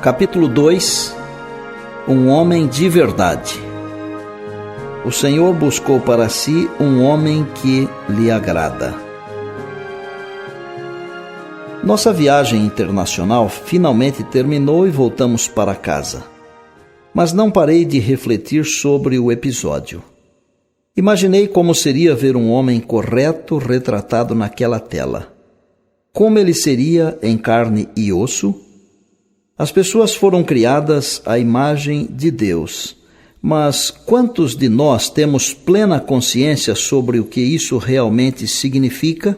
Capítulo 2. Um homem de verdade. O Senhor buscou para si um homem que lhe agrada. Nossa viagem internacional finalmente terminou e voltamos para casa. Mas não parei de refletir sobre o episódio. Imaginei como seria ver um homem correto retratado naquela tela. Como ele seria em carne e osso? As pessoas foram criadas à imagem de Deus, mas quantos de nós temos plena consciência sobre o que isso realmente significa?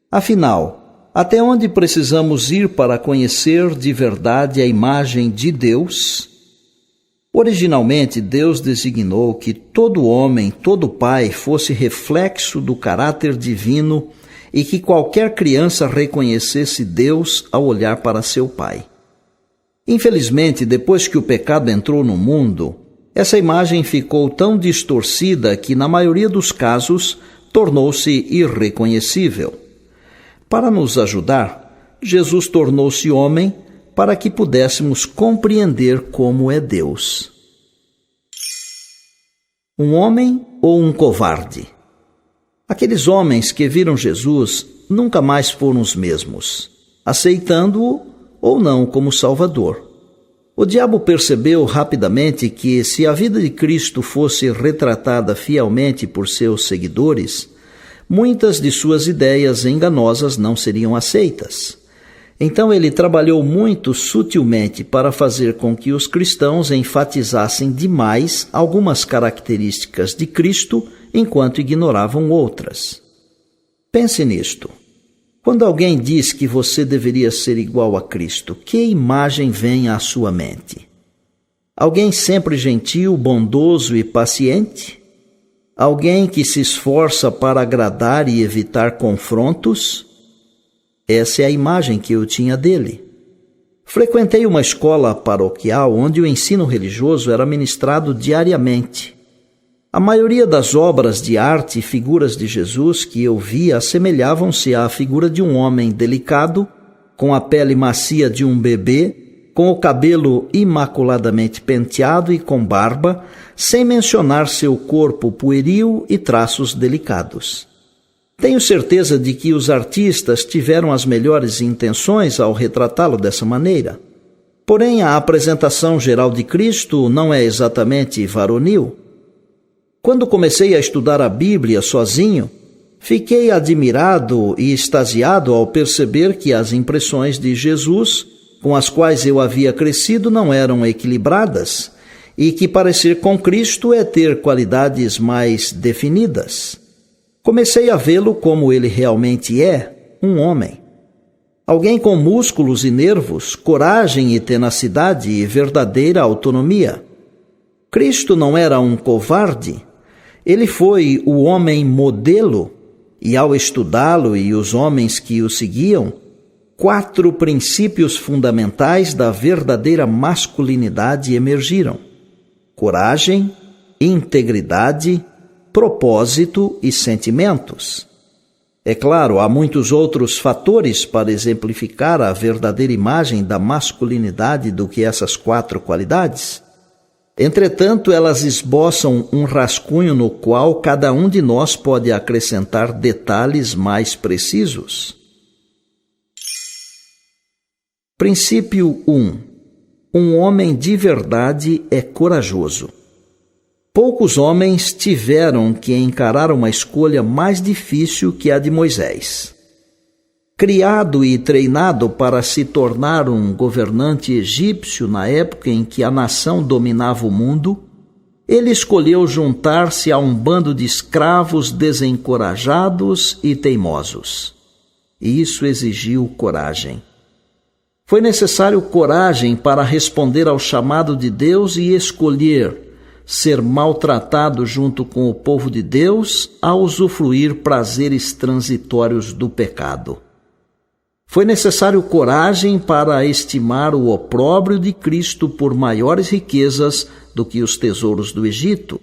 Afinal, até onde precisamos ir para conhecer de verdade a imagem de Deus? Originalmente, Deus designou que todo homem, todo pai, fosse reflexo do caráter divino e que qualquer criança reconhecesse Deus ao olhar para seu pai. Infelizmente, depois que o pecado entrou no mundo, essa imagem ficou tão distorcida que, na maioria dos casos, tornou-se irreconhecível. Para nos ajudar, Jesus tornou-se homem para que pudéssemos compreender como é Deus. Um homem ou um covarde? Aqueles homens que viram Jesus nunca mais foram os mesmos, aceitando-o ou não como Salvador. O diabo percebeu rapidamente que, se a vida de Cristo fosse retratada fielmente por seus seguidores, muitas de suas ideias enganosas não seriam aceitas. Então ele trabalhou muito sutilmente para fazer com que os cristãos enfatizassem demais algumas características de Cristo, enquanto ignoravam outras. Pense nisto. Quando alguém diz que você deveria ser igual a Cristo, que imagem vem à sua mente? Alguém sempre gentil, bondoso e paciente? Alguém que se esforça para agradar e evitar confrontos? Essa é a imagem que eu tinha dele. Frequentei uma escola paroquial onde o ensino religioso era ministrado diariamente. A maioria das obras de arte e figuras de Jesus que eu via assemelhavam-se à figura de um homem delicado, com a pele macia de um bebê, com o cabelo imaculadamente penteado e com barba, sem mencionar seu corpo pueril e traços delicados. Tenho certeza de que os artistas tiveram as melhores intenções ao retratá-lo dessa maneira. Porém, a apresentação geral de Cristo não é exatamente varonil. Quando comecei a estudar a Bíblia sozinho, fiquei admirado e extasiado ao perceber que as impressões de Jesus, com as quais eu havia crescido, não eram equilibradas e que parecer com Cristo é ter qualidades mais definidas. Comecei a vê-lo como ele realmente é, um homem. Alguém com músculos e nervos, coragem e tenacidade e verdadeira autonomia. Cristo não era um covarde. Ele foi o homem modelo, e ao estudá-lo e os homens que o seguiam, 4 princípios fundamentais da verdadeira masculinidade emergiram: coragem, integridade, propósito e sentimentos. É claro, há muitos outros fatores para exemplificar a verdadeira imagem da masculinidade do que essas 4 qualidades. Entretanto, elas esboçam um rascunho no qual cada um de nós pode acrescentar detalhes mais precisos. Princípio 1. Um homem de verdade é corajoso. Poucos homens tiveram que encarar uma escolha mais difícil que a de Moisés. Criado e treinado para se tornar um governante egípcio na época em que a nação dominava o mundo, ele escolheu juntar-se a um bando de escravos desencorajados e teimosos. E isso exigiu coragem. Foi necessário coragem para responder ao chamado de Deus e escolher ser maltratado junto com o povo de Deus a usufruir prazeres transitórios do pecado. Foi necessário coragem para estimar o opróbrio de Cristo por maiores riquezas do que os tesouros do Egito.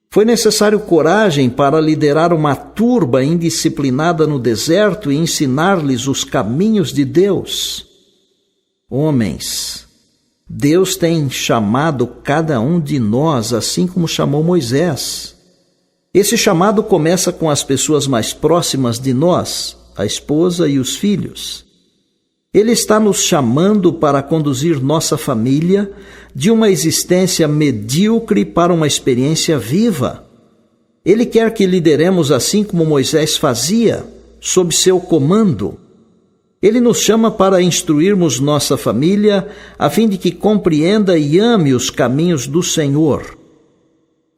Foi necessário coragem para liderar uma turba indisciplinada no deserto e ensinar-lhes os caminhos de Deus. Homens, Deus tem chamado cada um de nós, assim como chamou Moisés. Esse chamado começa com as pessoas mais próximas de nós, a esposa e os filhos. Ele está nos chamando para conduzir nossa família de uma existência medíocre para uma experiência viva. Ele quer que lideremos assim como Moisés fazia, sob seu comando. Ele nos chama para instruirmos nossa família a fim de que compreenda e ame os caminhos do Senhor.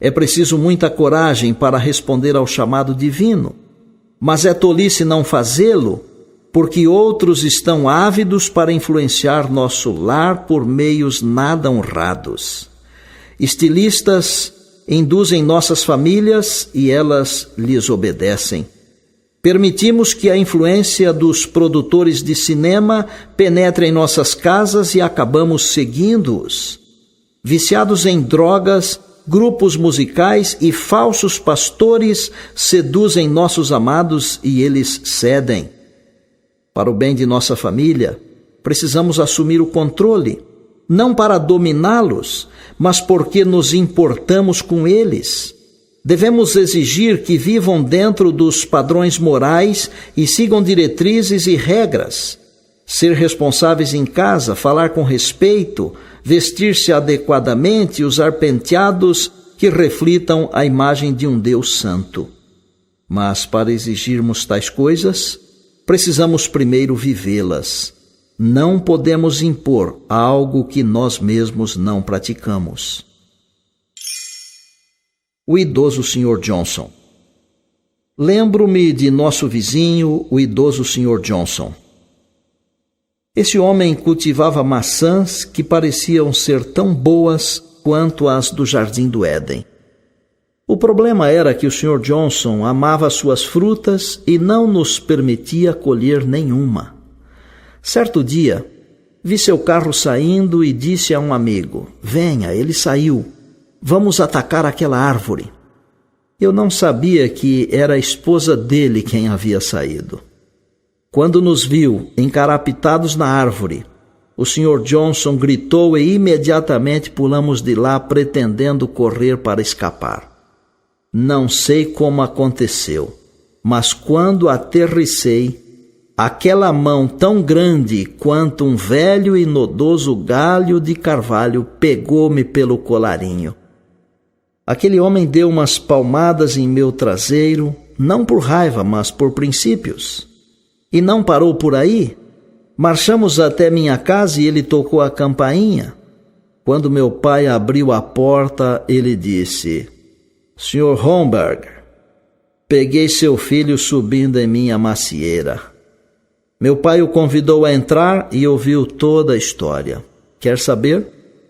É preciso muita coragem para responder ao chamado divino, mas é tolice não fazê-lo, porque outros estão ávidos para influenciar nosso lar por meios nada honrados. Estilistas induzem nossas famílias e elas lhes obedecem. Permitimos que a influência dos produtores de cinema penetre em nossas casas e acabamos seguindo-os. Viciados em drogas, grupos musicais e falsos pastores seduzem nossos amados e eles cedem. Para o bem de nossa família, precisamos assumir o controle, não para dominá-los, mas porque nos importamos com eles. Devemos exigir que vivam dentro dos padrões morais e sigam diretrizes e regras. Ser responsáveis em casa, falar com respeito, vestir-se adequadamente e usar penteados que reflitam a imagem de um Deus santo. Mas para exigirmos tais coisas, precisamos primeiro vivê-las. Não podemos impor algo que nós mesmos não praticamos. O idoso Sr. Johnson. Lembro-me de nosso vizinho, o idoso Sr. Johnson. Esse homem cultivava maçãs que pareciam ser tão boas quanto as do Jardim do Éden. O problema era que o Sr. Johnson amava suas frutas e não nos permitia colher nenhuma. Certo dia, vi seu carro saindo e disse a um amigo: "Venha, ele saiu. Vamos atacar aquela árvore." Eu não sabia que era a esposa dele quem havia saído. Quando nos viu encarapitados na árvore, o Sr. Johnson gritou e imediatamente pulamos de lá pretendendo correr para escapar. Não sei como aconteceu, mas quando aterrissei, aquela mão tão grande quanto um velho e nodoso galho de carvalho pegou-me pelo colarinho. Aquele homem deu umas palmadas em meu traseiro, não por raiva, mas por princípios. E não parou por aí. Marchamos até minha casa e ele tocou a campainha. Quando meu pai abriu a porta, ele disse: "Sr. Homberger, peguei seu filho subindo em minha macieira." Meu pai o convidou a entrar e ouviu toda a história. Quer saber?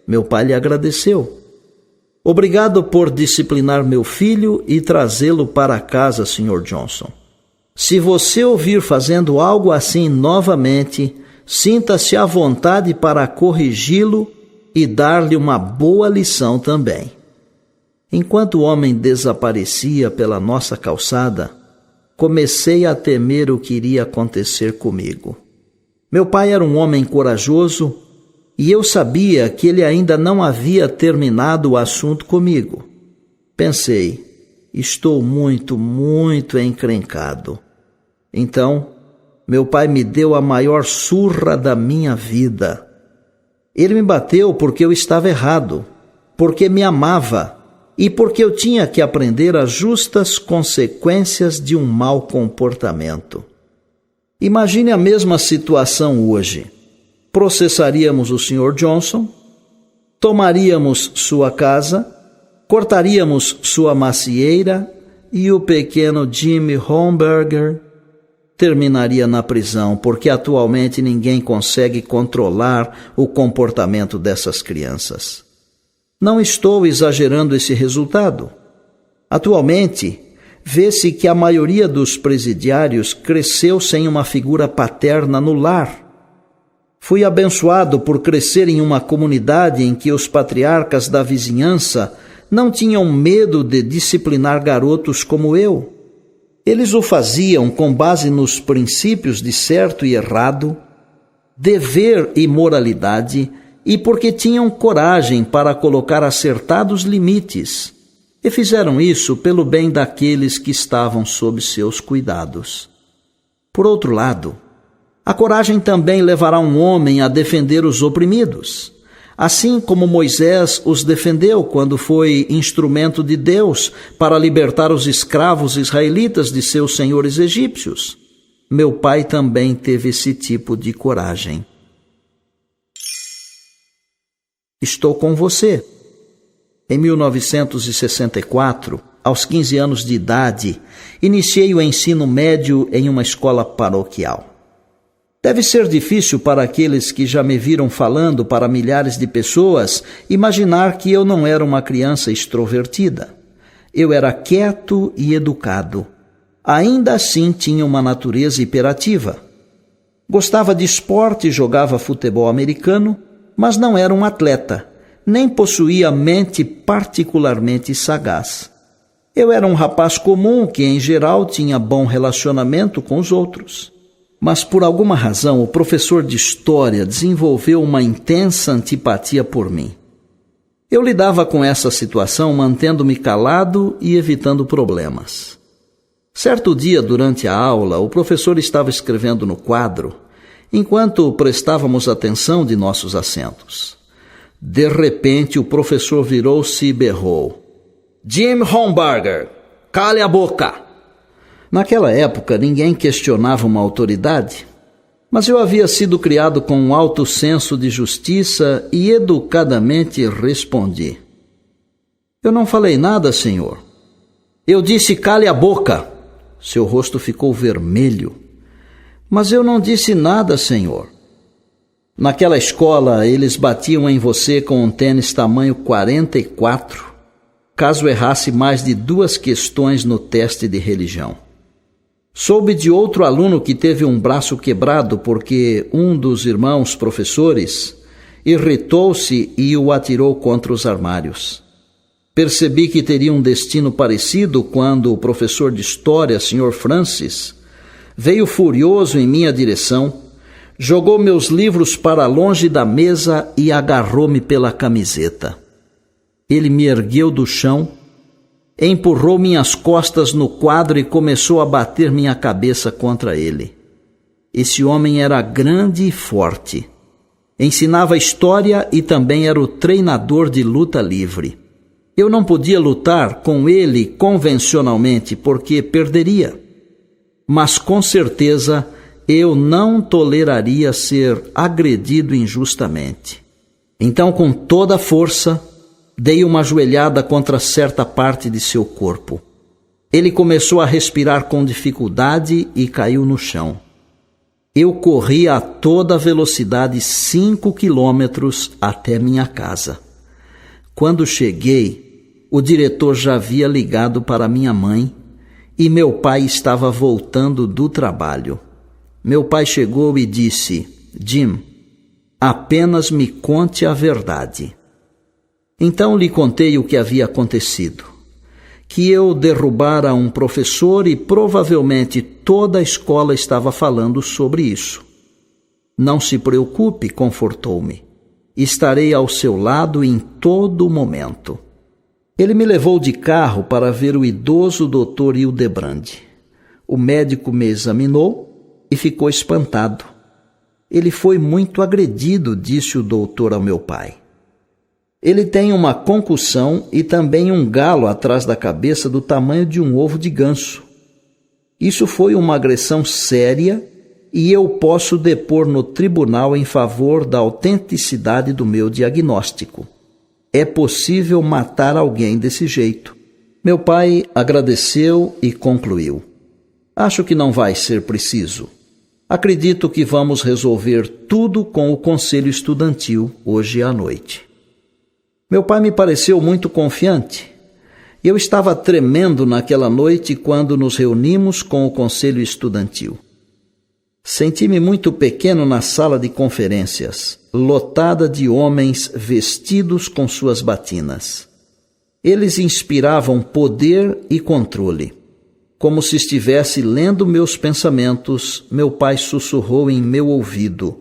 Meu pai lhe agradeceu. "Obrigado por disciplinar meu filho e trazê-lo para casa, Sr. Johnson. Se você ouvir fazendo algo assim novamente, sinta-se à vontade para corrigi-lo e dar-lhe uma boa lição também." Enquanto o homem desaparecia pela nossa calçada, comecei a temer o que iria acontecer comigo. Meu pai era um homem corajoso e eu sabia que ele ainda não havia terminado o assunto comigo. Pensei: estou muito encrencado. Então, meu pai me deu a maior surra da minha vida. Ele me bateu porque eu estava errado, porque me amava e porque eu tinha que aprender as justas consequências de um mau comportamento. Imagine a mesma situação hoje. Processaríamos o Sr. Johnson, tomaríamos sua casa, cortaríamos sua macieira e o pequeno Jimmy Homberger terminaria na prisão, porque atualmente ninguém consegue controlar o comportamento dessas crianças. Não estou exagerando esse resultado. Atualmente, vê-se que a maioria dos presidiários cresceu sem uma figura paterna no lar. Fui abençoado por crescer em uma comunidade em que os patriarcas da vizinhança não tinham medo de disciplinar garotos como eu. Eles o faziam com base nos princípios de certo e errado, dever e moralidade, e porque tinham coragem para colocar acertados limites, e fizeram isso pelo bem daqueles que estavam sob seus cuidados. Por outro lado, a coragem também levará um homem a defender os oprimidos, assim como Moisés os defendeu quando foi instrumento de Deus para libertar os escravos israelitas de seus senhores egípcios. Meu pai também teve esse tipo de coragem. Estou com você. Em 1964, aos 15 anos de idade, iniciei o ensino médio em uma escola paroquial. Deve ser difícil para aqueles que já me viram falando para milhares de pessoas imaginar que eu não era uma criança extrovertida. Eu era quieto e educado. Ainda assim tinha uma natureza hiperativa. Gostava de esporte e jogava futebol americano, mas não era um atleta, nem possuía mente particularmente sagaz. Eu era um rapaz comum que, em geral, tinha bom relacionamento com os outros. Mas, por alguma razão, o professor de história desenvolveu uma intensa antipatia por mim. Eu lidava com essa situação mantendo-me calado e evitando problemas. Certo dia, durante a aula, o professor estava escrevendo no quadro, enquanto prestávamos atenção de nossos assentos. De repente, o professor virou-se e berrou: "Jim Homburger, cale a boca!" Naquela época, ninguém questionava uma autoridade, mas eu havia sido criado com um alto senso de justiça e educadamente respondi: "Eu não falei nada, senhor." "Eu disse cale a boca." Seu rosto ficou vermelho. "Mas eu não disse nada, senhor." "Naquela escola, eles batiam em você com um tênis tamanho 44, caso errasse mais de 2 questões no teste de religião. Soube de outro aluno que teve um braço quebrado porque um dos irmãos professores irritou-se e o atirou contra os armários. Percebi que teria um destino parecido quando o professor de história, Sr. Francis, veio furioso em minha direção, jogou meus livros para longe da mesa e agarrou-me pela camiseta. Ele me ergueu do chão, empurrou minhas costas no quadro e começou a bater minha cabeça contra ele. Esse homem era grande e forte. Ensinava história e também era o treinador de luta livre. Eu não podia lutar com ele convencionalmente porque perderia. Mas com certeza eu não toleraria ser agredido injustamente. Então, com toda a força, dei uma joelhada contra certa parte de seu corpo. Ele começou a respirar com dificuldade e caiu no chão. Eu corri a toda velocidade 5 quilômetros até minha casa. Quando cheguei, o diretor já havia ligado para minha mãe e meu pai estava voltando do trabalho. Meu pai chegou e disse: "Jim, apenas me conte a verdade." Então lhe contei o que havia acontecido, que eu derrubara um professor e provavelmente toda a escola estava falando sobre isso. "Não se preocupe", confortou-me. "Estarei ao seu lado em todo momento." Ele me levou de carro para ver o idoso Dr. Hildebrand. O médico me examinou e ficou espantado. "Ele foi muito agredido", disse o doutor ao meu pai. "Ele tem uma concussão e também um galo atrás da cabeça do tamanho de um ovo de ganso. Isso foi uma agressão séria e eu posso depor no tribunal em favor da autenticidade do meu diagnóstico. É possível matar alguém desse jeito." Meu pai agradeceu e concluiu: "Acho que não vai ser preciso. Acredito que vamos resolver tudo com o conselho estudantil hoje à noite." Meu pai me pareceu muito confiante. Eu estava tremendo naquela noite quando nos reunimos com o conselho estudantil. Senti-me muito pequeno na sala de conferências, lotada de homens vestidos com suas batinas. Eles inspiravam poder e controle. Como se estivesse lendo meus pensamentos, meu pai sussurrou em meu ouvido: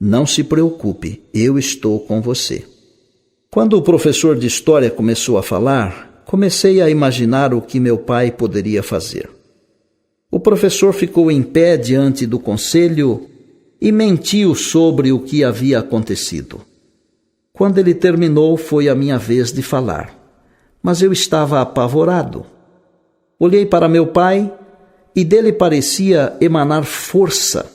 Não se preocupe, eu estou com você. Quando o professor de história começou a falar, comecei a imaginar o que meu pai poderia fazer. O professor ficou em pé diante do conselho e mentiu sobre o que havia acontecido. Quando ele terminou, foi a minha vez de falar, mas eu estava apavorado. Olhei para meu pai e dele parecia emanar força.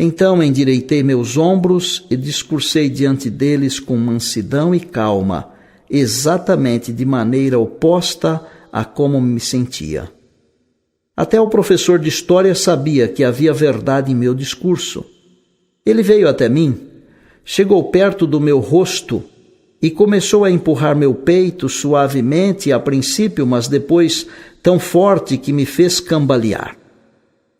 Então endireitei meus ombros e discursei diante deles com mansidão e calma, exatamente de maneira oposta a como me sentia. Até o professor de história sabia que havia verdade em meu discurso. Ele veio até mim, chegou perto do meu rosto e começou a empurrar meu peito suavemente a princípio, mas depois tão forte que me fez cambalear.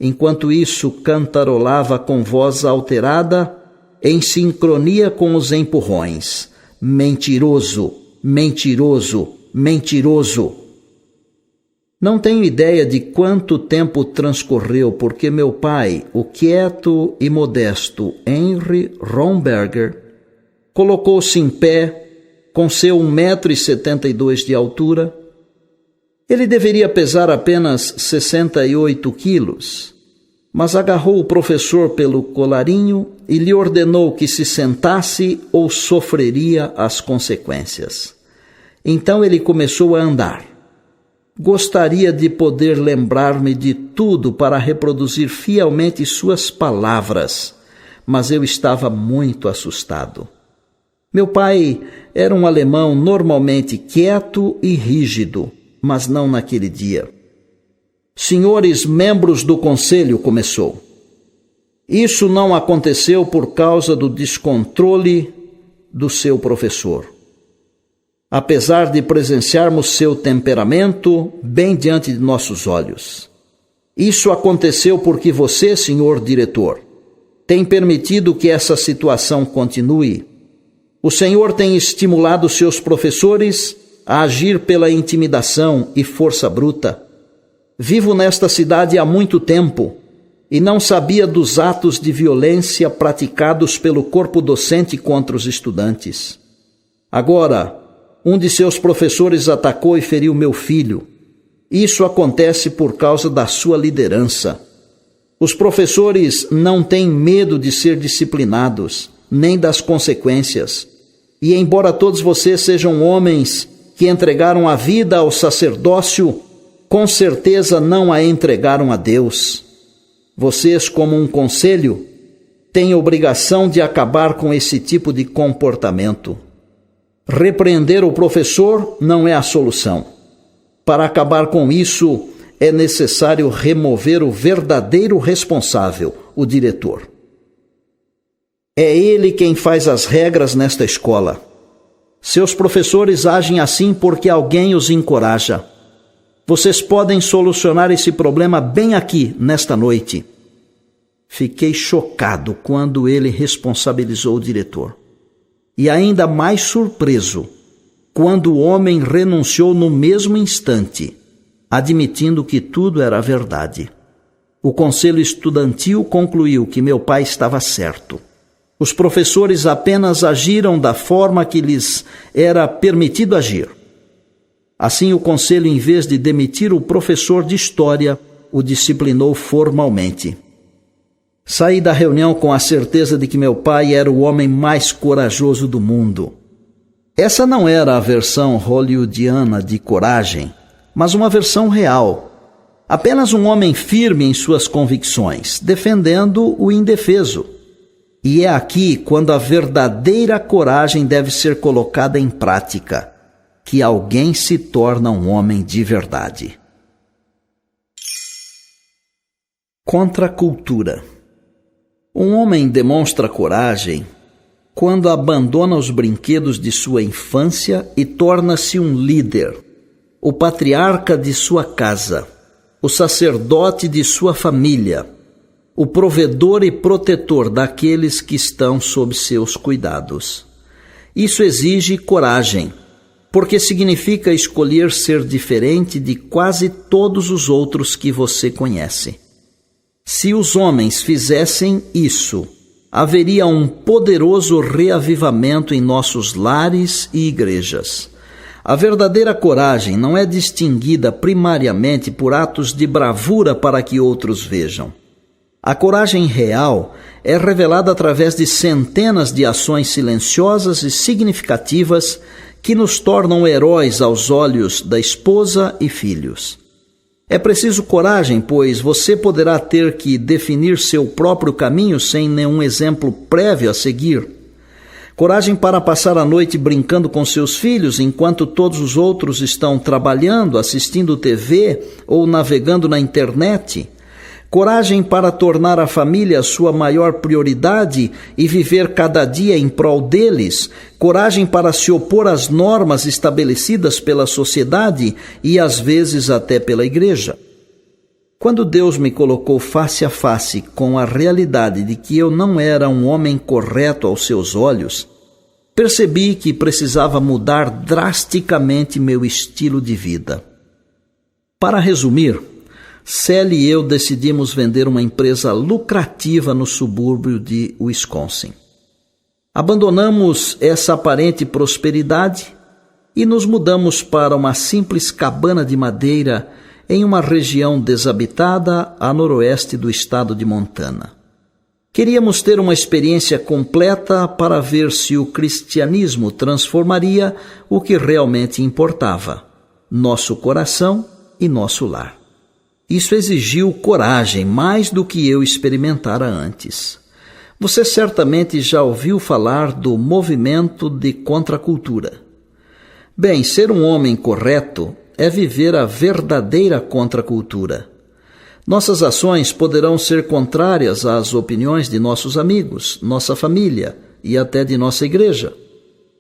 Enquanto isso, cantarolava com voz alterada, em sincronia com os empurrões: mentiroso, mentiroso, mentiroso. Não tenho ideia de quanto tempo transcorreu, porque meu pai, o quieto e modesto Henry Romberger, colocou-se em pé, com seu 1,72 m de altura. Ele deveria pesar apenas 68 quilos, mas agarrou o professor pelo colarinho e lhe ordenou que se sentasse ou sofreria as consequências. Então ele começou a andar. Gostaria de poder lembrar-me de tudo para reproduzir fielmente suas palavras, mas eu estava muito assustado. Meu pai era um alemão normalmente quieto e rígido, mas não naquele dia. Senhores membros do conselho, começou. Isso não aconteceu por causa do descontrole do seu professor. Apesar de presenciarmos seu temperamento bem diante de nossos olhos. Isso aconteceu porque você, senhor diretor, tem permitido que essa situação continue. O senhor tem estimulado seus professores a agir pela intimidação e força bruta. Vivo nesta cidade há muito tempo e não sabia dos atos de violência praticados pelo corpo docente contra os estudantes. Agora, um de seus professores atacou e feriu meu filho. Isso acontece por causa da sua liderança. Os professores não têm medo de ser disciplinados, nem das consequências. E embora todos vocês sejam homens que entregaram a vida ao sacerdócio, com certeza não a entregaram a Deus. Vocês, como um conselho, têm obrigação de acabar com esse tipo de comportamento. Repreender o professor não é a solução. Para acabar com isso, é necessário remover o verdadeiro responsável, o diretor. É ele quem faz as regras nesta escola. Seus professores agem assim porque alguém os encoraja. Vocês podem solucionar esse problema bem aqui, nesta noite. Fiquei chocado quando ele responsabilizou o diretor. E ainda mais surpreso quando o homem renunciou no mesmo instante, admitindo que tudo era verdade. O conselho estudantil concluiu que meu pai estava certo. Os professores apenas agiram da forma que lhes era permitido agir. Assim, o conselho, em vez de demitir o professor de história, o disciplinou formalmente. Saí da reunião com a certeza de que meu pai era o homem mais corajoso do mundo. Essa não era a versão hollywoodiana de coragem, mas uma versão real. Apenas um homem firme em suas convicções, defendendo o indefeso. E é aqui, quando a verdadeira coragem deve ser colocada em prática, que alguém se torna um homem de verdade. Contra a cultura. Um homem demonstra coragem quando abandona os brinquedos de sua infância e torna-se um líder, o patriarca de sua casa, o sacerdote de sua família, o provedor e protetor daqueles que estão sob seus cuidados. Isso exige coragem, porque significa escolher ser diferente de quase todos os outros que você conhece. Se os homens fizessem isso, haveria um poderoso reavivamento em nossos lares e igrejas. A verdadeira coragem não é distinguida primariamente por atos de bravura para que outros vejam. A coragem real é revelada através de centenas de ações silenciosas e significativas que nos tornam heróis aos olhos da esposa e filhos. É preciso coragem, pois você poderá ter que definir seu próprio caminho sem nenhum exemplo prévio a seguir. Coragem para passar a noite brincando com seus filhos enquanto todos os outros estão trabalhando, assistindo TV ou navegando na internet. Coragem para tornar a família a sua maior prioridade e viver cada dia em prol deles. Coragem para se opor às normas estabelecidas pela sociedade e às vezes até pela igreja. Quando Deus me colocou face a face com a realidade de que eu não era um homem correto aos seus olhos, percebi que precisava mudar drasticamente meu estilo de vida. Para resumir, Sally e eu decidimos vender uma empresa lucrativa no subúrbio de Wisconsin. Abandonamos essa aparente prosperidade e nos mudamos para uma simples cabana de madeira em uma região desabitada a noroeste do estado de Montana. Queríamos ter uma experiência completa para ver se o cristianismo transformaria o que realmente importava: nosso coração e nosso lar. Isso exigiu coragem, mais do que eu experimentara antes. Você certamente já ouviu falar do movimento de contracultura. Bem, ser um homem correto é viver a verdadeira contracultura. Nossas ações poderão ser contrárias às opiniões de nossos amigos, nossa família e até de nossa igreja.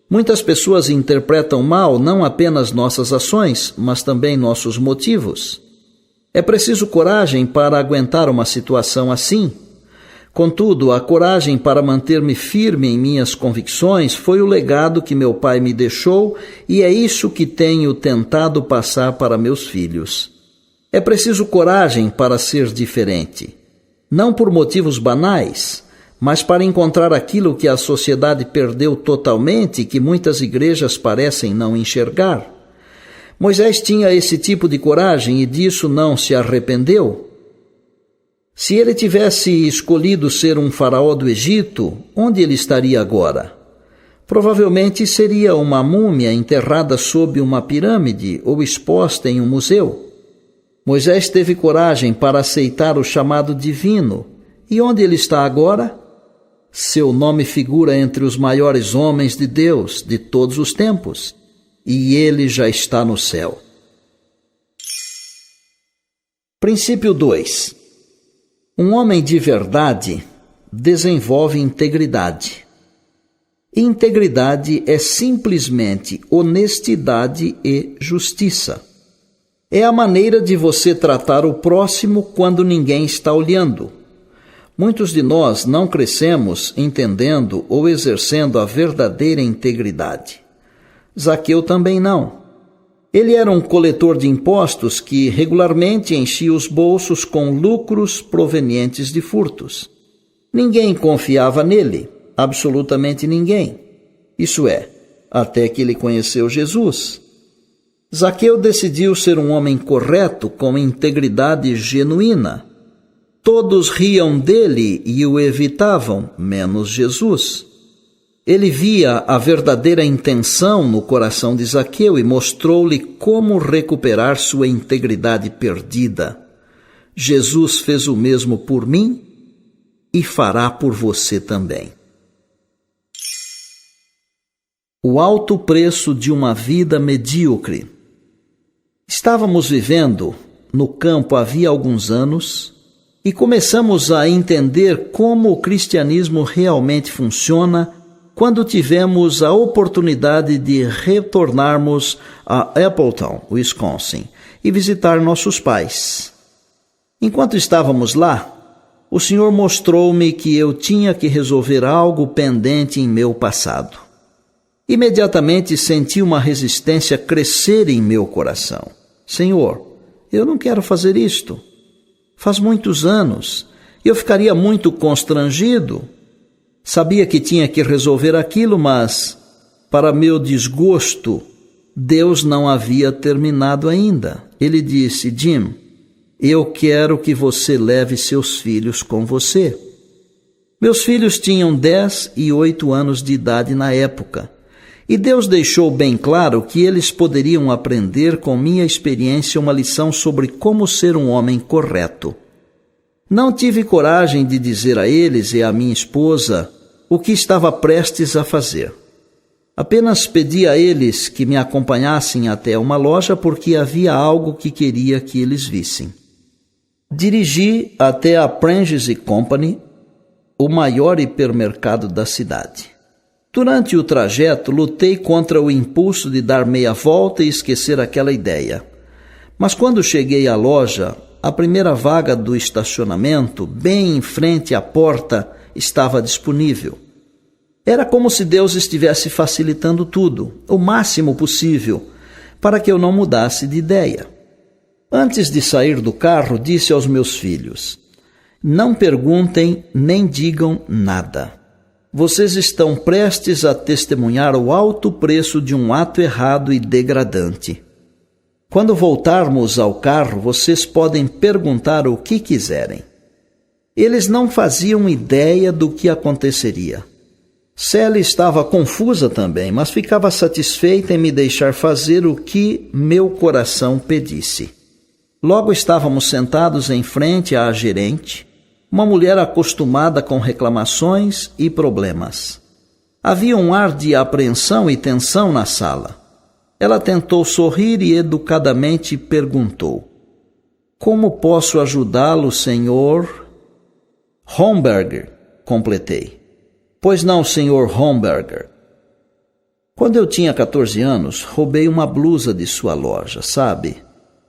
Muitas pessoas interpretam mal não apenas nossas ações, mas também nossos motivos. É preciso coragem para aguentar uma situação assim. Contudo, a coragem para manter-me firme em minhas convicções foi o legado que meu pai me deixou e é isso que tenho tentado passar para meus filhos. É preciso coragem para ser diferente. Não por motivos banais, mas para encontrar aquilo que a sociedade perdeu totalmente e que muitas igrejas parecem não enxergar. Moisés tinha esse tipo de coragem e disso não se arrependeu. Se ele tivesse escolhido ser um faraó do Egito, onde ele estaria agora? Provavelmente seria uma múmia enterrada sob uma pirâmide ou exposta em um museu. Moisés teve coragem para aceitar o chamado divino. E onde ele está agora? Seu nome figura entre os maiores homens de Deus de todos os tempos. E ele já está no céu. Princípio 2. Um homem de verdade desenvolve integridade. Integridade é simplesmente honestidade e justiça. É a maneira de você tratar o próximo quando ninguém está olhando. Muitos de nós não crescemos entendendo ou exercendo a verdadeira integridade. Zaqueu também não. Ele era um coletor de impostos que regularmente enchia os bolsos com lucros provenientes de furtos. Ninguém confiava nele, absolutamente ninguém. Isso é, até que ele conheceu Jesus. Zaqueu decidiu ser um homem correto com integridade genuína. Todos riam dele e o evitavam, menos Jesus. Ele via a verdadeira intenção no coração de Zaqueu e mostrou-lhe como recuperar sua integridade perdida. Jesus fez o mesmo por mim e fará por você também. O alto preço de uma vida medíocre. Estávamos vivendo no campo havia alguns anos e começamos a entender como o cristianismo realmente funciona quando tivemos a oportunidade de retornarmos a Appleton, Wisconsin, e visitar nossos pais. Enquanto estávamos lá, o Senhor mostrou-me que eu tinha que resolver algo pendente em meu passado. Imediatamente senti uma resistência crescer em meu coração. Senhor, eu não quero fazer isto. Faz muitos anos. Eu ficaria muito constrangido. Sabia que tinha que resolver aquilo, mas, para meu desgosto, Deus não havia terminado ainda. Ele disse: Jim, eu quero que você leve seus filhos com você. Meus filhos tinham 10 e 8 anos de idade na época, e Deus deixou bem claro que eles poderiam aprender com minha experiência uma lição sobre como ser um homem correto. Não tive coragem de dizer a eles e à minha esposa o que estava prestes a fazer. Apenas pedi a eles que me acompanhassem até uma loja porque havia algo que queria que eles vissem. Dirigi até a Pranges Company, o maior hipermercado da cidade. Durante o trajeto, lutei contra o impulso de dar meia volta e esquecer aquela ideia. Mas quando cheguei à loja, a primeira vaga do estacionamento, bem em frente à porta, estava disponível. Era como se Deus estivesse facilitando tudo, o máximo possível, para que eu não mudasse de ideia. Antes de sair do carro, disse aos meus filhos: não perguntem nem digam nada. Vocês estão prestes a testemunhar o alto preço de um ato errado e degradante. Quando voltarmos ao carro, vocês podem perguntar o que quiserem. Eles não faziam ideia do que aconteceria. Sally estava confusa também, mas ficava satisfeita em me deixar fazer o que meu coração pedisse. Logo estávamos sentados em frente à gerente, uma mulher acostumada com reclamações e problemas. Havia um ar de apreensão e tensão na sala. Ela tentou sorrir e educadamente perguntou: como posso ajudá-lo, senhor? Homberger, completei. Pois não, senhor Homberger. Quando eu tinha 14 anos, roubei uma blusa de sua loja, sabe?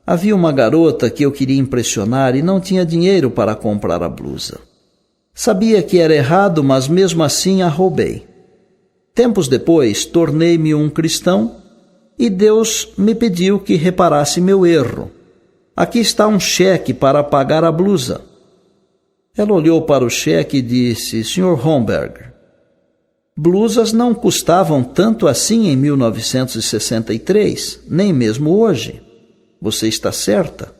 Havia uma garota que eu queria impressionar e não tinha dinheiro para comprar a blusa. Sabia que era errado, mas mesmo assim a roubei. Tempos depois, tornei-me um cristão e Deus me pediu que reparasse meu erro. Aqui está um cheque para pagar a blusa. Ela olhou para o cheque e disse: Sr. Homberger, blusas não custavam tanto assim em 1963, nem mesmo hoje. Você está certa,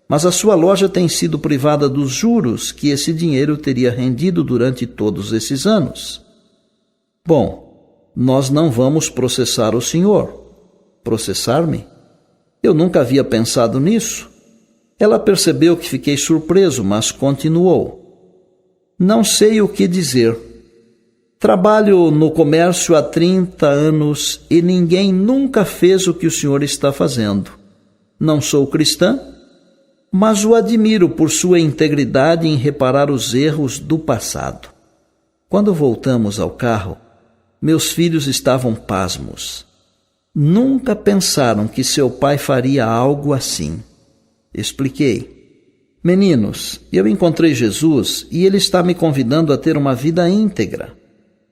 mas a sua loja tem sido privada dos juros que esse dinheiro teria rendido durante todos esses anos. Bom, nós não vamos processar o senhor. Processar-me? Eu nunca havia pensado nisso. Ela percebeu que fiquei surpreso, mas continuou: não sei o que dizer. Trabalho no comércio há 30 anos e ninguém nunca fez o que o senhor está fazendo. Não sou cristã, mas o admiro por sua integridade em reparar os erros do passado. Quando voltamos ao carro, meus filhos estavam pasmos. Nunca pensaram que seu pai faria algo assim. Expliquei: meninos, eu encontrei Jesus e ele está me convidando a ter uma vida íntegra.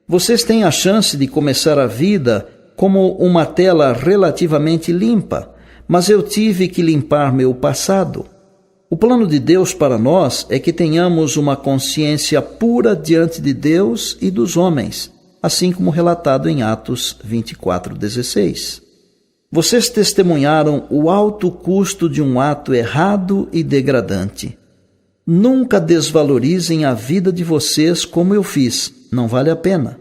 Vocês têm a chance de começar a vida como uma tela relativamente limpa, mas eu tive que limpar meu passado. O plano de Deus para nós é que tenhamos uma consciência pura diante de Deus e dos homens, assim como relatado em Atos 24:16. Vocês testemunharam o alto custo de um ato errado e degradante. Nunca desvalorizem a vida de vocês como eu fiz, não vale a pena.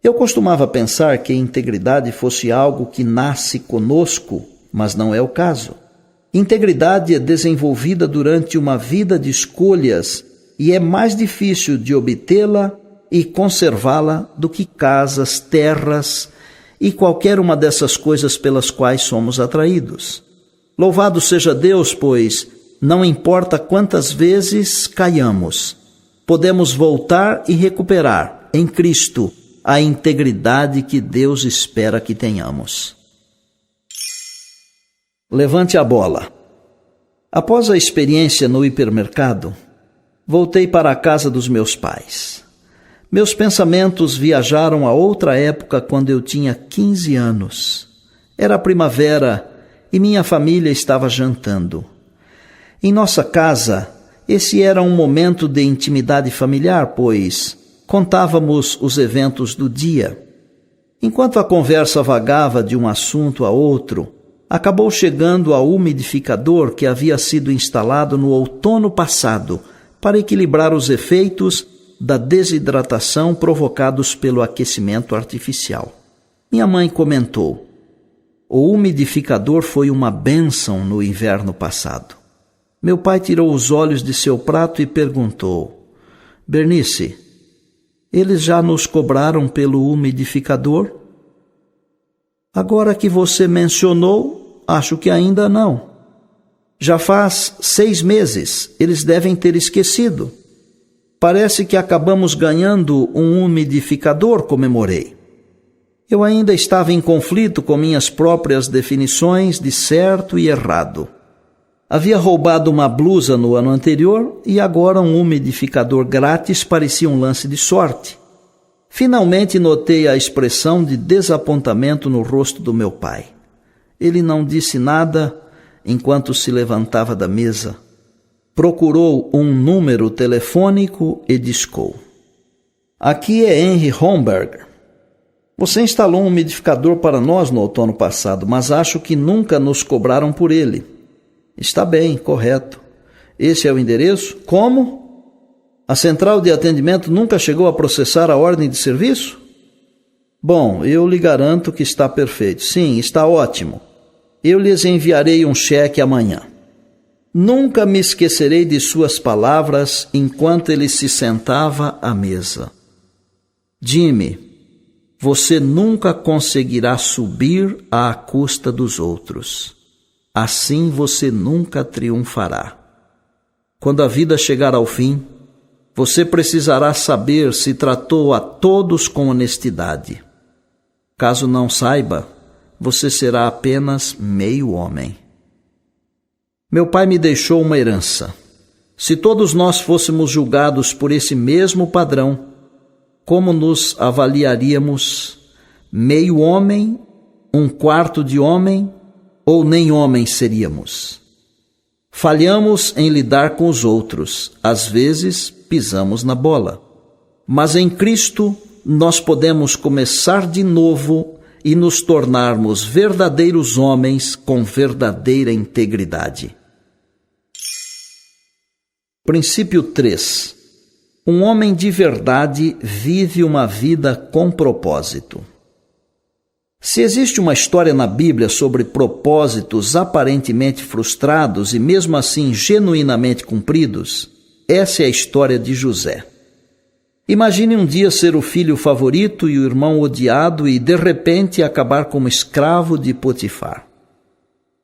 Eu costumava pensar que a integridade fosse algo que nasce conosco, mas não é o caso. Integridade é desenvolvida durante uma vida de escolhas e é mais difícil de obtê-la e conservá-la do que casas, terras e qualquer uma dessas coisas pelas quais somos atraídos. Louvado seja Deus, pois não importa quantas vezes caiamos, podemos voltar e recuperar em Cristo a integridade que Deus espera que tenhamos. Levante a bola. Após a experiência no hipermercado, voltei para a casa dos meus pais. Meus pensamentos viajaram a outra época quando eu tinha 15 anos. Era primavera e minha família estava jantando. Em nossa casa, esse era um momento de intimidade familiar, pois contávamos os eventos do dia. Enquanto a conversa vagava de um assunto a outro, acabou chegando ao umidificador que havia sido instalado no outono passado para equilibrar os efeitos da desidratação provocados pelo aquecimento artificial. Minha mãe comentou: o umidificador foi uma bênção no inverno passado. Meu pai tirou os olhos de seu prato e perguntou: Bernice, eles já nos cobraram pelo umidificador? Agora que você mencionou, acho que ainda não. Já faz 6 meses, eles devem ter esquecido. Parece que acabamos ganhando um umidificador, comemorei. Eu ainda estava em conflito com minhas próprias definições de certo e errado. Havia roubado uma blusa no ano anterior e agora um umidificador grátis parecia um lance de sorte. Finalmente notei a expressão de desapontamento no rosto do meu pai. Ele não disse nada enquanto se levantava da mesa. Procurou um número telefônico e discou: aqui é Henry Homberger. Você instalou um umidificador para nós no outono passado, mas acho que nunca nos cobraram por ele. Está bem, correto. Esse é o endereço? Como? A central de atendimento nunca chegou a processar a ordem de serviço? Bom, eu lhe garanto que está perfeito. Sim, está ótimo. Eu lhes enviarei um cheque amanhã. Nunca me esquecerei de suas palavras enquanto ele se sentava à mesa. Jimmy, você nunca conseguirá subir à custa dos outros. Assim você nunca triunfará. Quando a vida chegar ao fim, você precisará saber se tratou a todos com honestidade. Caso não saiba, você será apenas meio homem. Meu pai me deixou uma herança. Se todos nós fôssemos julgados por esse mesmo padrão, como nos avaliaríamos? Meio homem, 1/4 de homem ou nem homens seríamos? Falhamos em lidar com os outros, às vezes pisamos na bola. Mas em Cristo nós podemos começar de novo e nos tornarmos verdadeiros homens com verdadeira integridade. Princípio 3. Um homem de verdade vive uma vida com propósito. Se existe uma história na Bíblia sobre propósitos aparentemente frustrados e mesmo assim genuinamente cumpridos, essa é a história de José. Imagine um dia ser o filho favorito e o irmão odiado e, de repente, acabar como escravo de Potifar.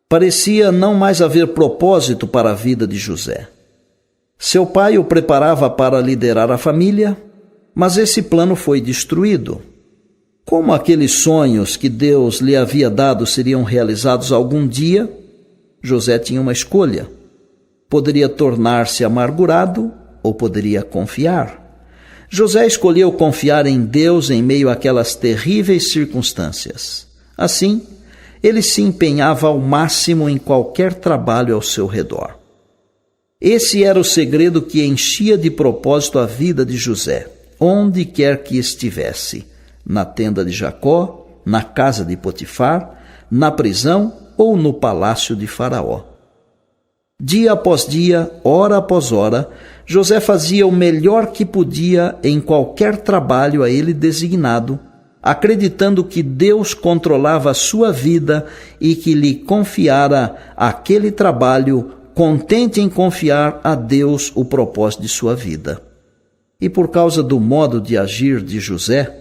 Parecia não mais haver propósito para a vida de José. Seu pai o preparava para liderar a família, mas esse plano foi destruído. Como aqueles sonhos que Deus lhe havia dado seriam realizados algum dia, José tinha uma escolha. Poderia tornar-se amargurado ou poderia confiar. José escolheu confiar em Deus em meio àquelas terríveis circunstâncias. Assim, ele se empenhava ao máximo em qualquer trabalho ao seu redor. Esse era o segredo que enchia de propósito a vida de José, onde quer que estivesse, na tenda de Jacó, na casa de Potifar, na prisão ou no palácio de Faraó. Dia após dia, hora após hora, José fazia o melhor que podia em qualquer trabalho a ele designado, acreditando que Deus controlava a sua vida e que lhe confiara aquele trabalho, contente em confiar a Deus o propósito de sua vida. E por causa do modo de agir de José,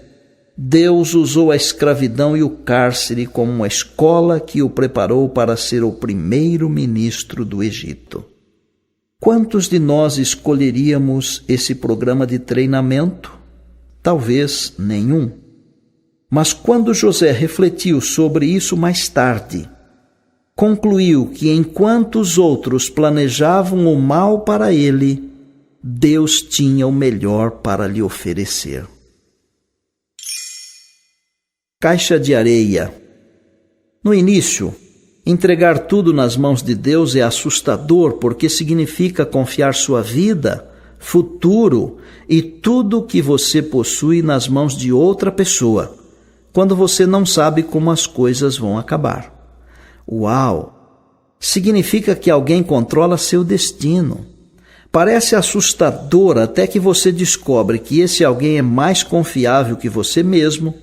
Deus usou a escravidão e o cárcere como uma escola que o preparou para ser o primeiro ministro do Egito. Quantos de nós escolheríamos esse programa de treinamento? Talvez nenhum. Mas quando José refletiu sobre isso mais tarde, concluiu que enquanto os outros planejavam o mal para ele, Deus tinha o melhor para lhe oferecer. Caixa de areia. No início, entregar tudo nas mãos de Deus é assustador porque significa confiar sua vida, futuro e tudo que você possui nas mãos de outra pessoa, quando você não sabe como as coisas vão acabar. Uau! Significa que alguém controla seu destino. Parece assustador até que você descobre que esse alguém é mais confiável que você mesmo,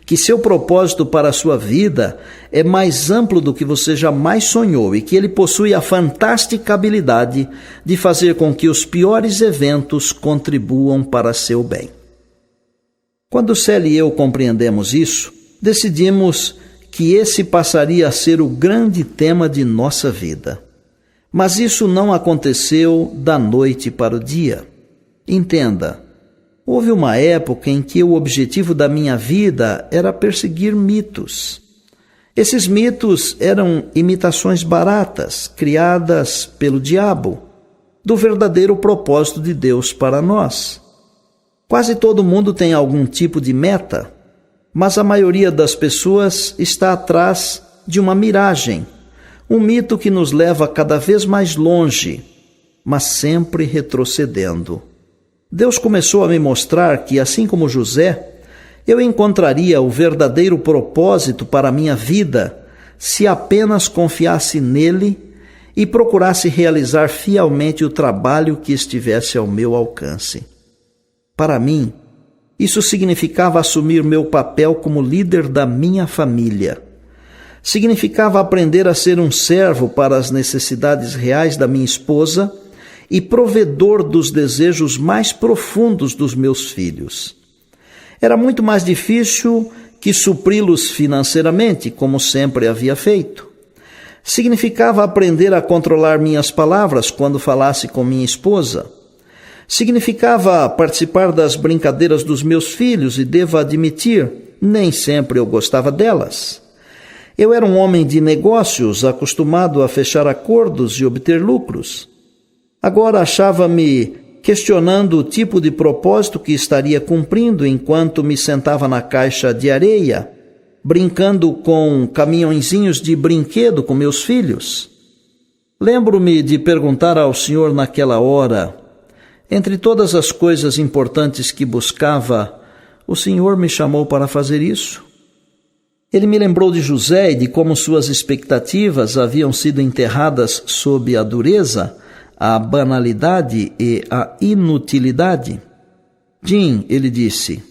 que seu propósito para a sua vida é mais amplo do que você jamais sonhou e que ele possui a fantástica habilidade de fazer com que os piores eventos contribuam para seu bem. Quando Célia e eu compreendemos isso, decidimos que esse passaria a ser o grande tema de nossa vida. Mas isso não aconteceu da noite para o dia. Entenda, houve uma época em que o objetivo da minha vida era perseguir mitos. Esses mitos eram imitações baratas, criadas pelo diabo, do verdadeiro propósito de Deus para nós. Quase todo mundo tem algum tipo de meta, mas a maioria das pessoas está atrás de uma miragem, um mito que nos leva cada vez mais longe, mas sempre retrocedendo. Deus começou a me mostrar que, assim como José, eu encontraria o verdadeiro propósito para a minha vida se apenas confiasse nele e procurasse realizar fielmente o trabalho que estivesse ao meu alcance. Para mim, isso significava assumir meu papel como líder da minha família. Significava aprender a ser um servo para as necessidades reais da minha esposa e provedor dos desejos mais profundos dos meus filhos. Era muito mais difícil que supri-los financeiramente, como sempre havia feito. Significava aprender a controlar minhas palavras quando falasse com minha esposa. Significava participar das brincadeiras dos meus filhos e, devo admitir, nem sempre eu gostava delas. Eu era um homem de negócios, acostumado a fechar acordos e obter lucros. Agora achava-me questionando o tipo de propósito que estaria cumprindo enquanto me sentava na caixa de areia, brincando com caminhõezinhos de brinquedo com meus filhos. Lembro-me de perguntar ao Senhor naquela hora, entre todas as coisas importantes que buscava, o Senhor me chamou para fazer isso? Ele me lembrou de José e de como suas expectativas haviam sido enterradas sob a dureza, a banalidade e a inutilidade. Jim, ele disse,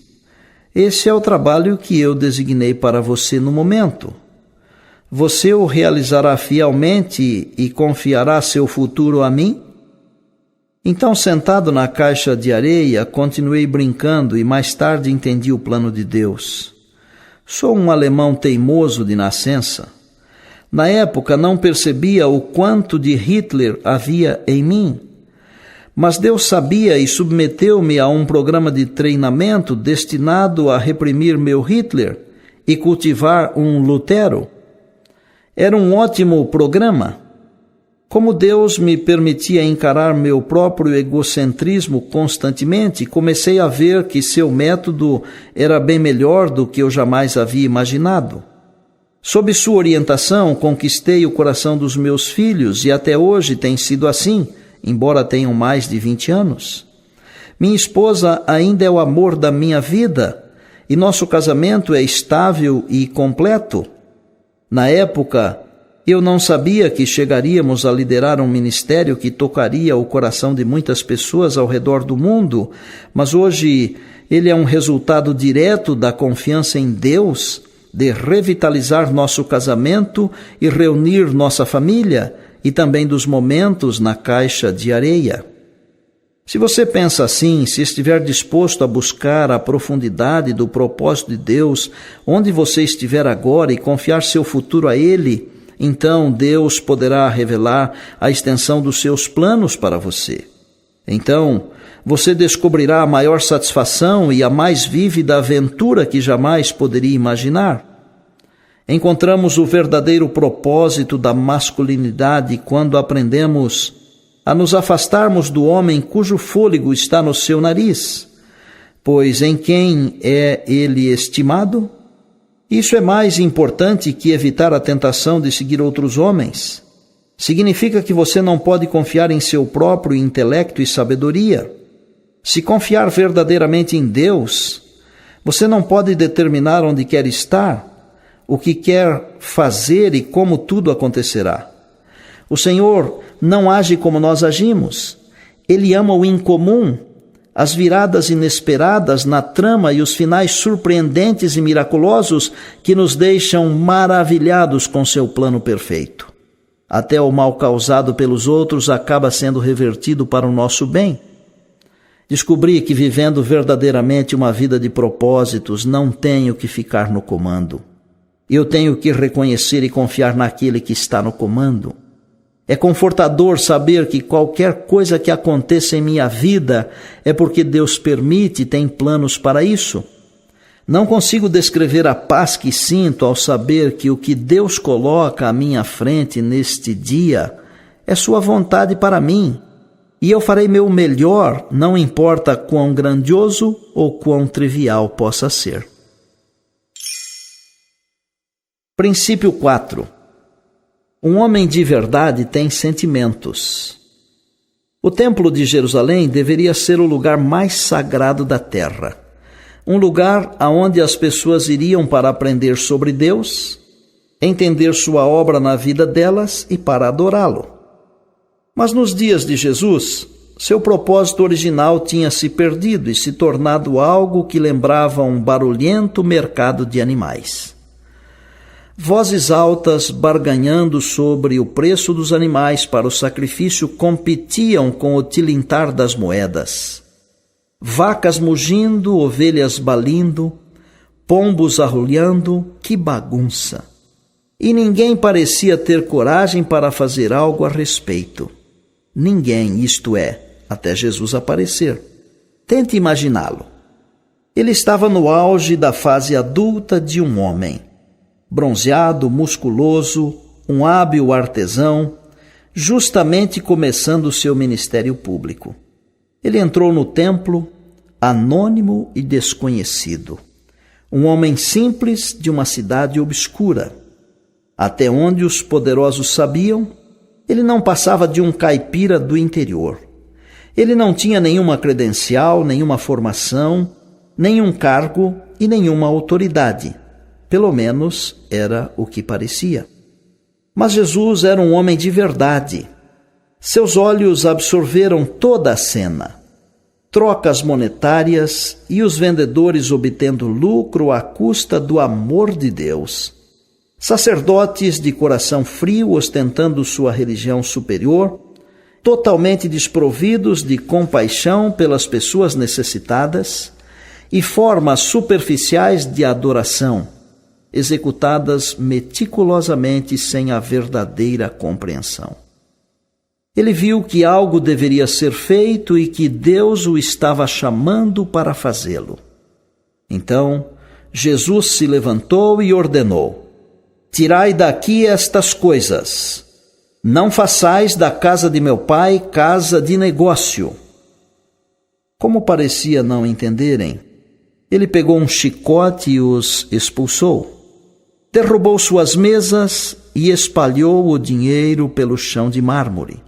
esse é o trabalho que eu designei para você no momento. Você o realizará fielmente e confiará seu futuro a mim? Então, sentado na caixa de areia, continuei brincando e mais tarde entendi o plano de Deus. Sou um alemão teimoso de nascença. Na época não percebia o quanto de Hitler havia em mim. Mas Deus sabia e submeteu-me a um programa de treinamento destinado a reprimir meu Hitler e cultivar um Lutero. Era um ótimo programa. Como Deus me permitia encarar meu próprio egocentrismo constantemente, comecei a ver que seu método era bem melhor do que eu jamais havia imaginado. Sob sua orientação, conquistei o coração dos meus filhos e até hoje tem sido assim, embora tenham mais de 20 anos. Minha esposa ainda é o amor da minha vida e nosso casamento é estável e completo. Na época, eu não sabia que chegaríamos a liderar um ministério que tocaria o coração de muitas pessoas ao redor do mundo, mas hoje ele é um resultado direto da confiança em Deus, de revitalizar nosso casamento e reunir nossa família, e também dos momentos na caixa de areia. Se você pensa assim, se estiver disposto a buscar a profundidade do propósito de Deus, onde você estiver agora e confiar seu futuro a Ele, então Deus poderá revelar a extensão dos seus planos para você. Então, você descobrirá a maior satisfação e a mais vívida aventura que jamais poderia imaginar. Encontramos o verdadeiro propósito da masculinidade quando aprendemos a nos afastarmos do homem cujo fôlego está no seu nariz, pois em quem é ele estimado? Isso é mais importante que evitar a tentação de seguir outros homens. Significa que você não pode confiar em seu próprio intelecto e sabedoria. Se confiar verdadeiramente em Deus, você não pode determinar onde quer estar, o que quer fazer e como tudo acontecerá. O Senhor não age como nós agimos. Ele ama o incomum, as viradas inesperadas na trama e os finais surpreendentes e miraculosos que nos deixam maravilhados com seu plano perfeito. Até o mal causado pelos outros acaba sendo revertido para o nosso bem. Descobri que vivendo verdadeiramente uma vida de propósitos, não tenho que ficar no comando. Eu tenho que reconhecer e confiar naquele que está no comando. É confortador saber que qualquer coisa que aconteça em minha vida é porque Deus permite e tem planos para isso. Não consigo descrever a paz que sinto ao saber que o que Deus coloca à minha frente neste dia é sua vontade para mim. E eu farei meu melhor, não importa quão grandioso ou quão trivial possa ser. Princípio 4. Um homem de verdade tem sentimentos. O Templo de Jerusalém deveria ser o lugar mais sagrado da terra. Um lugar aonde as pessoas iriam para aprender sobre Deus, entender sua obra na vida delas e para adorá-lo. Mas nos dias de Jesus, seu propósito original tinha se perdido e se tornado algo que lembrava um barulhento mercado de animais. Vozes altas barganhando sobre o preço dos animais para o sacrifício competiam com o tilintar das moedas. Vacas mugindo, ovelhas balindo, pombos arrulhando, que bagunça! E ninguém parecia ter coragem para fazer algo a respeito. Ninguém, isto é, até Jesus aparecer. Tente imaginá-lo. Ele estava no auge da fase adulta de um homem. Bronzeado, musculoso, um hábil artesão, justamente começando seu ministério público. Ele entrou no templo, anônimo e desconhecido. Um homem simples de uma cidade obscura. Até onde os poderosos sabiam, ele não passava de um caipira do interior. Ele não tinha nenhuma credencial, nenhuma formação, nenhum cargo e nenhuma autoridade. Pelo menos era o que parecia. Mas Jesus era um homem de verdade. Seus olhos absorveram toda a cena. Trocas monetárias e os vendedores obtendo lucro à custa do amor de Deus. Sacerdotes de coração frio ostentando sua religião superior, totalmente desprovidos de compaixão pelas pessoas necessitadas, e formas superficiais de adoração, executadas meticulosamente sem a verdadeira compreensão. Ele viu que algo deveria ser feito e que Deus o estava chamando para fazê-lo. Então, Jesus se levantou e ordenou: tirai daqui estas coisas. Não façais da casa de meu pai casa de negócio. Como parecia não entenderem, ele pegou um chicote e os expulsou. Derrubou suas mesas e espalhou o dinheiro pelo chão de mármore.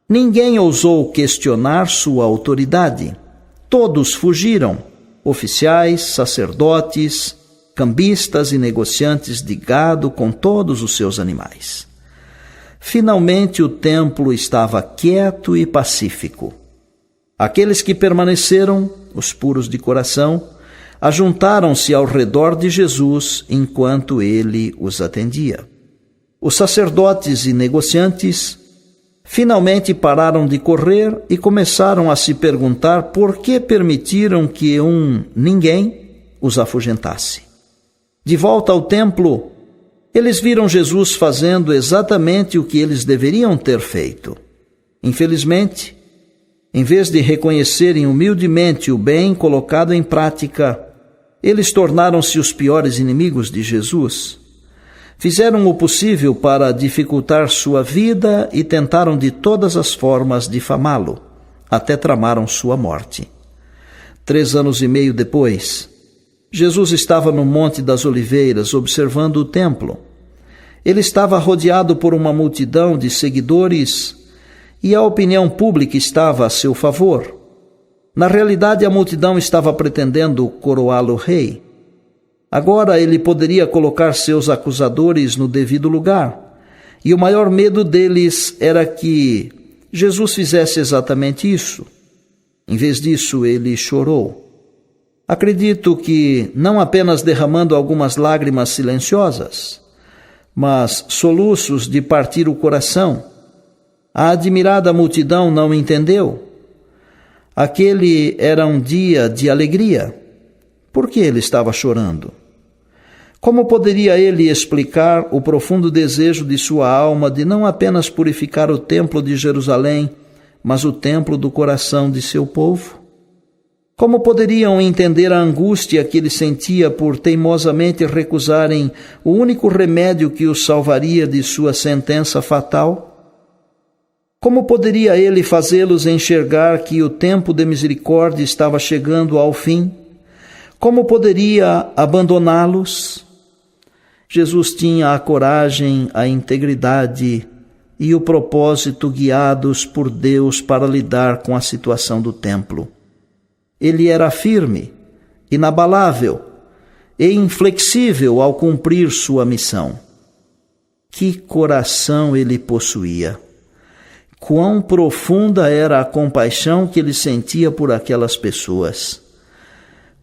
Ninguém ousou questionar sua autoridade. Todos fugiram, oficiais, sacerdotes, cambistas e negociantes de gado com todos os seus animais. Finalmente o templo estava quieto e pacífico. Aqueles que permaneceram, os puros de coração, ajuntaram-se ao redor de Jesus enquanto ele os atendia. Os sacerdotes e negociantes finalmente pararam de correr e começaram a se perguntar por que permitiram que ninguém os afugentasse. De volta ao templo, eles viram Jesus fazendo exatamente o que eles deveriam ter feito. Infelizmente, em vez de reconhecerem humildemente o bem colocado em prática, eles tornaram-se os piores inimigos de Jesus. Fizeram o possível para dificultar sua vida e tentaram de todas as formas difamá-lo, até tramaram sua morte. 3 anos e meio depois, Jesus estava no Monte das Oliveiras observando o templo. Ele estava rodeado por uma multidão de seguidores e a opinião pública estava a seu favor. Na realidade, a multidão estava pretendendo coroá-lo rei. Agora ele poderia colocar seus acusadores no devido lugar, e o maior medo deles era que Jesus fizesse exatamente isso. Em vez disso, ele chorou. Acredito que não apenas derramando algumas lágrimas silenciosas, mas soluços de partir o coração. A admirada multidão não entendeu. Aquele era um dia de alegria. Por que ele estava chorando? Como poderia ele explicar o profundo desejo de sua alma de não apenas purificar o templo de Jerusalém, mas o templo do coração de seu povo? Como poderiam entender a angústia que ele sentia por teimosamente recusarem o único remédio que o salvaria de sua sentença fatal? Como poderia ele fazê-los enxergar que o tempo de misericórdia estava chegando ao fim? Como poderia abandoná-los? Jesus tinha a coragem, a integridade e o propósito guiados por Deus para lidar com a situação do templo. Ele era firme, inabalável e inflexível ao cumprir sua missão. Que coração ele possuía! Quão profunda era a compaixão que ele sentia por aquelas pessoas!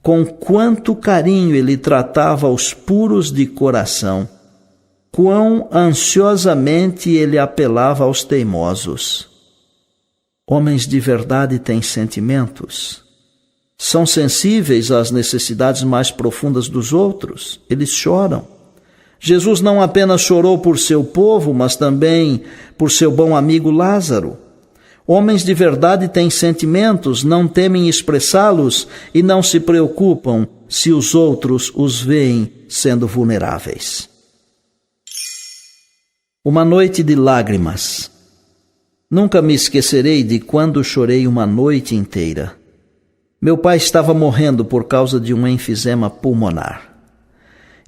Com quanto carinho ele tratava os puros de coração! Quão ansiosamente ele apelava aos teimosos! Homens de verdade têm sentimentos. São sensíveis às necessidades mais profundas dos outros. Eles choram. Jesus não apenas chorou por seu povo, mas também por seu bom amigo Lázaro. Homens de verdade têm sentimentos, não temem expressá-los e não se preocupam se os outros os veem sendo vulneráveis. Uma noite de lágrimas. Nunca me esquecerei de quando chorei uma noite inteira. Meu pai estava morrendo por causa de um enfisema pulmonar.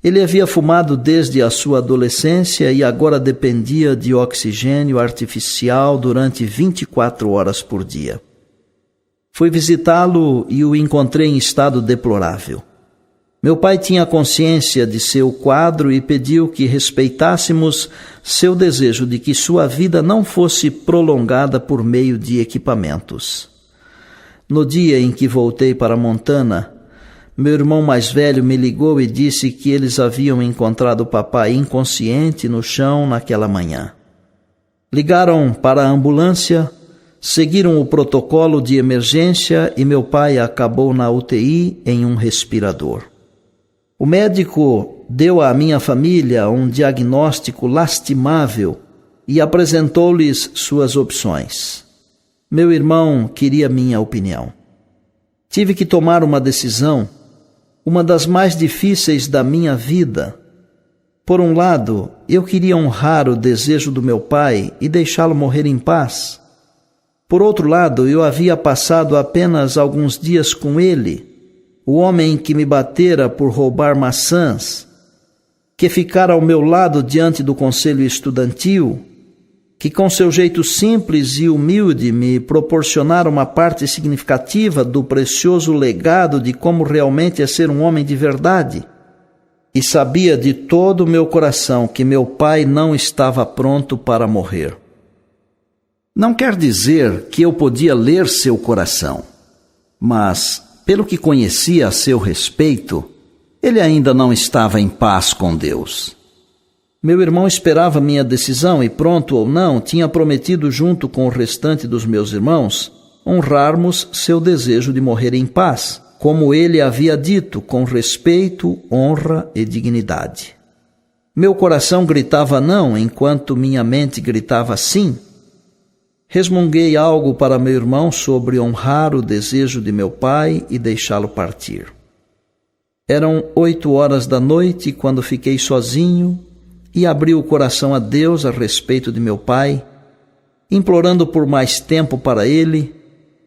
Ele havia fumado desde a sua adolescência e agora dependia de oxigênio artificial durante 24 horas por dia. Fui visitá-lo e o encontrei em estado deplorável. Meu pai tinha consciência de seu quadro e pediu que respeitássemos seu desejo de que sua vida não fosse prolongada por meio de equipamentos. No dia em que voltei para Montana, meu irmão mais velho me ligou e disse que eles haviam encontrado o papai inconsciente no chão naquela manhã. Ligaram para a ambulância, seguiram o protocolo de emergência e meu pai acabou na UTI em um respirador. O médico deu à minha família um diagnóstico lastimável e apresentou-lhes suas opções. Meu irmão queria minha opinião. Tive que tomar uma decisão, uma das mais difíceis da minha vida. Por um lado, eu queria honrar o desejo do meu pai e deixá-lo morrer em paz. Por outro lado, eu havia passado apenas alguns dias com ele, o homem que me batera por roubar maçãs, que ficara ao meu lado diante do conselho estudantil, que com seu jeito simples e humilde me proporcionara uma parte significativa do precioso legado de como realmente é ser um homem de verdade. E sabia de todo o meu coração que meu pai não estava pronto para morrer. Não quer dizer que eu podia ler seu coração, mas, pelo que conhecia a seu respeito, ele ainda não estava em paz com Deus. Meu irmão esperava minha decisão e, pronto ou não, tinha prometido, junto com o restante dos meus irmãos, honrarmos seu desejo de morrer em paz, como ele havia dito, com respeito, honra e dignidade. Meu coração gritava não, enquanto minha mente gritava sim. Resmunguei algo para meu irmão sobre honrar o desejo de meu pai e deixá-lo partir. Eram 8 da noite quando fiquei sozinho e abri o coração a Deus a respeito de meu pai, implorando por mais tempo para ele,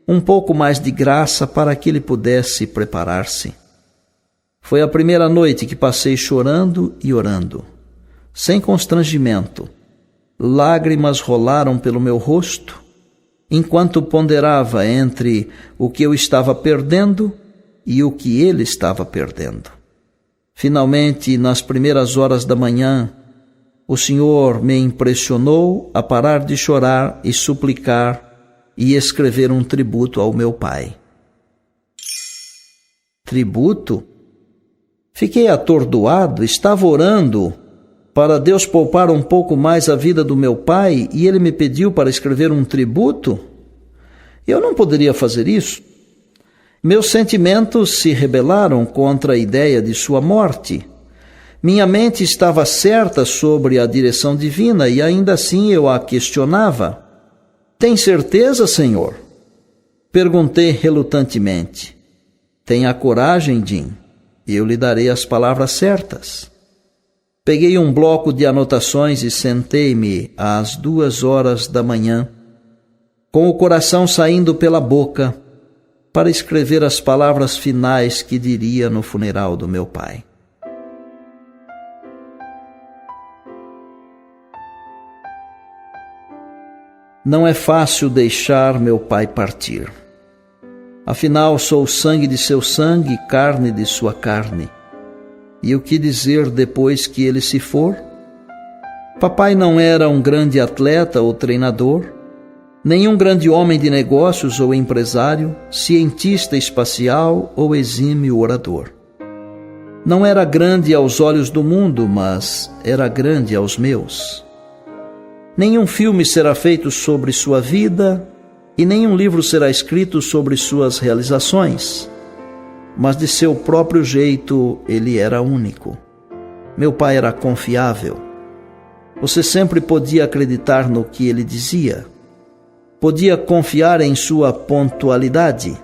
um pouco mais de graça para que ele pudesse preparar-se. Foi a primeira noite que passei chorando e orando, sem constrangimento. Lágrimas rolaram pelo meu rosto enquanto ponderava entre o que eu estava perdendo e o que ele estava perdendo. Finalmente, nas primeiras horas da manhã, o Senhor me impressionou a parar de chorar e suplicar e escrever um tributo ao meu pai. Tributo? Fiquei atordoado, estava orando para Deus poupar um pouco mais a vida do meu pai e ele me pediu para escrever um tributo? Eu não poderia fazer isso. Meus sentimentos se rebelaram contra a ideia de sua morte. Minha mente estava certa sobre a direção divina e ainda assim eu a questionava. Tem certeza, Senhor? Perguntei relutantemente. Tenha coragem, Jim, e eu lhe darei as palavras certas. Peguei um bloco de anotações e sentei-me às 2 horas da manhã, com o coração saindo pela boca, para escrever as palavras finais que diria no funeral do meu pai. Não é fácil deixar meu pai partir. Afinal, sou sangue de seu sangue, carne de sua carne. E o que dizer depois que ele se for? Papai não era um grande atleta ou treinador, nenhum grande homem de negócios ou empresário, cientista espacial ou exímio orador. Não era grande aos olhos do mundo, mas era grande aos meus. Nenhum filme será feito sobre sua vida e nenhum livro será escrito sobre suas realizações. Mas de seu próprio jeito, ele era único. Meu pai era confiável. Você sempre podia acreditar no que ele dizia. Podia confiar em sua pontualidade.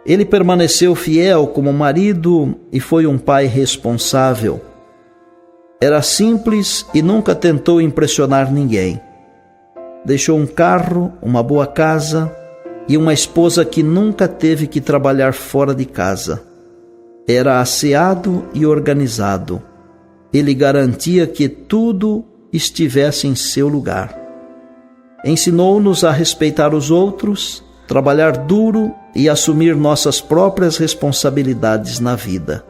Ele permaneceu fiel como marido e foi um pai responsável. Era simples e nunca tentou impressionar ninguém. Deixou um carro, uma boa casa e uma esposa que nunca teve que trabalhar fora de casa. Era asseado e organizado. Ele garantia que tudo estivesse em seu lugar. Ensinou-nos a respeitar os outros, trabalhar duro e assumir nossas próprias responsabilidades na vida.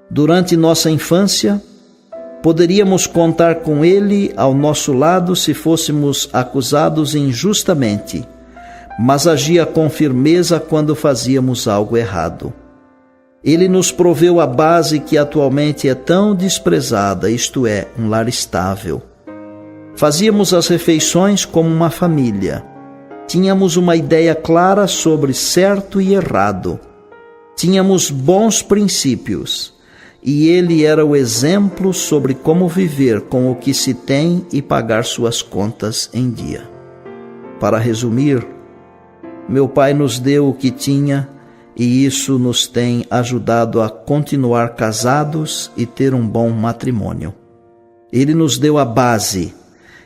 Durante nossa infância, poderíamos contar com ele ao nosso lado se fôssemos acusados injustamente, mas agia com firmeza quando fazíamos algo errado. Ele nos proveu a base que atualmente é tão desprezada, isto é, um lar estável. Fazíamos as refeições como uma família. Tínhamos uma ideia clara sobre certo e errado. Tínhamos bons princípios. E ele era o exemplo sobre como viver com o que se tem e pagar suas contas em dia. Para resumir, meu pai nos deu o que tinha e isso nos tem ajudado a continuar casados e ter um bom matrimônio. Ele nos deu a base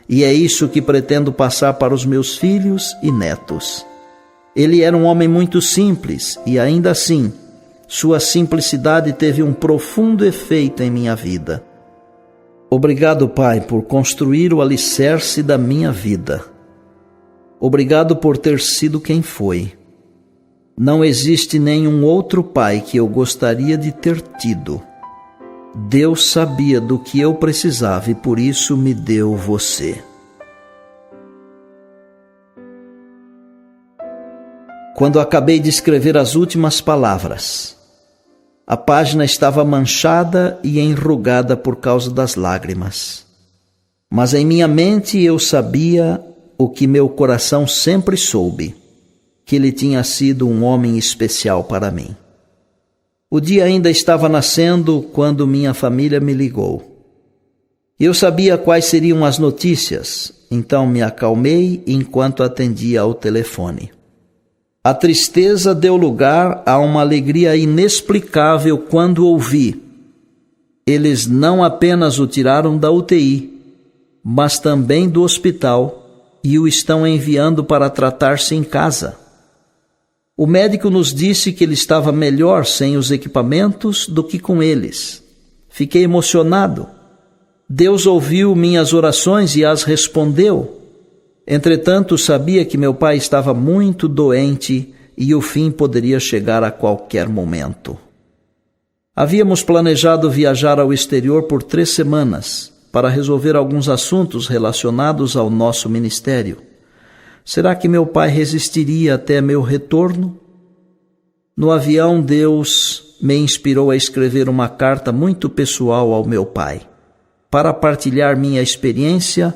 e é isso que pretendo passar para os meus filhos e netos. Ele era um homem muito simples e ainda assim, sua simplicidade teve um profundo efeito em minha vida. Obrigado, Pai, por construir o alicerce da minha vida. Obrigado por ter sido quem foi. Não existe nenhum outro pai que eu gostaria de ter tido. Deus sabia do que eu precisava e por isso me deu você. Quando acabei de escrever as últimas palavras, a página estava manchada e enrugada por causa das lágrimas. Mas em minha mente eu sabia o que meu coração sempre soube, que ele tinha sido um homem especial para mim. O dia ainda estava nascendo quando minha família me ligou. Eu sabia quais seriam as notícias, então me acalmei enquanto atendia ao telefone. A tristeza deu lugar a uma alegria inexplicável quando ouvi. Eles não apenas o tiraram da UTI, mas também do hospital e o estão enviando para tratar-se em casa. O médico nos disse que ele estava melhor sem os equipamentos do que com eles. Fiquei emocionado. Deus ouviu minhas orações e as respondeu. Entretanto, sabia que meu pai estava muito doente e o fim poderia chegar a qualquer momento. Havíamos planejado viajar ao exterior por 3 semanas para resolver alguns assuntos relacionados ao nosso ministério. Será que meu pai resistiria até meu retorno? No avião, Deus me inspirou a escrever uma carta muito pessoal ao meu pai, para partilhar minha experiência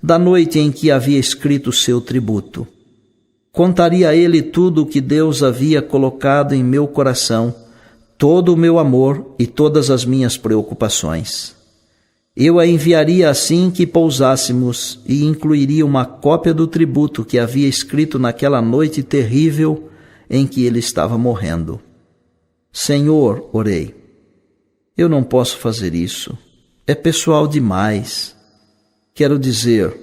da noite em que havia escrito seu tributo. Contaria a ele tudo o que Deus havia colocado em meu coração, todo o meu amor e todas as minhas preocupações. Eu a enviaria assim que pousássemos e incluiria uma cópia do tributo que havia escrito naquela noite terrível em que ele estava morrendo. Senhor, orei, eu não posso fazer isso. É pessoal demais. Quero dizer,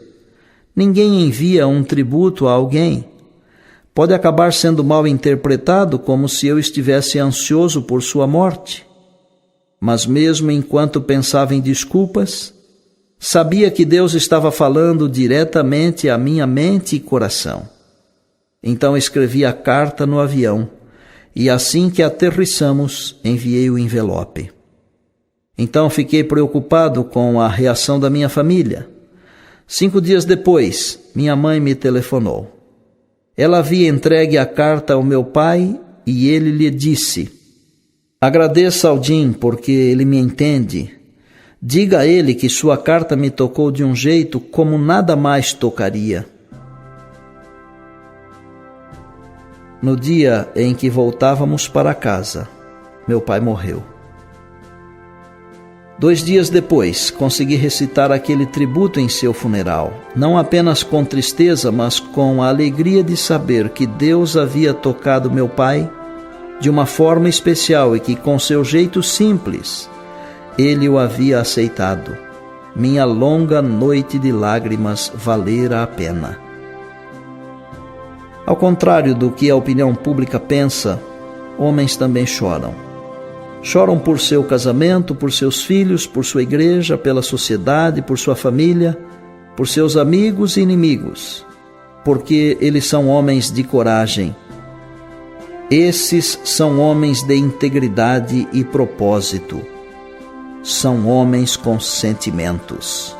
ninguém envia um tributo a alguém. Pode acabar sendo mal interpretado como se eu estivesse ansioso por sua morte. Mas mesmo enquanto pensava em desculpas, sabia que Deus estava falando diretamente à minha mente e coração. Então escrevi a carta no avião e assim que aterrissamos, enviei o envelope. Então fiquei preocupado com a reação da minha família. 5 dias depois, minha mãe me telefonou. Ela havia entregue a carta ao meu pai e ele lhe disse: agradeça ao Jim porque ele me entende. Diga a ele que sua carta me tocou de um jeito como nada mais tocaria. No dia em que voltávamos para casa, meu pai morreu. 2 dias depois, consegui recitar aquele tributo em seu funeral, não apenas com tristeza, mas com a alegria de saber que Deus havia tocado meu pai de uma forma especial e que, com seu jeito simples, ele o havia aceitado. Minha longa noite de lágrimas valera a pena. Ao contrário do que a opinião pública pensa, homens também choram. Choram por seu casamento, por seus filhos, por sua igreja, pela sociedade, por sua família, por seus amigos e inimigos, porque eles são homens de coragem. Esses são homens de integridade e propósito. São homens com sentimentos.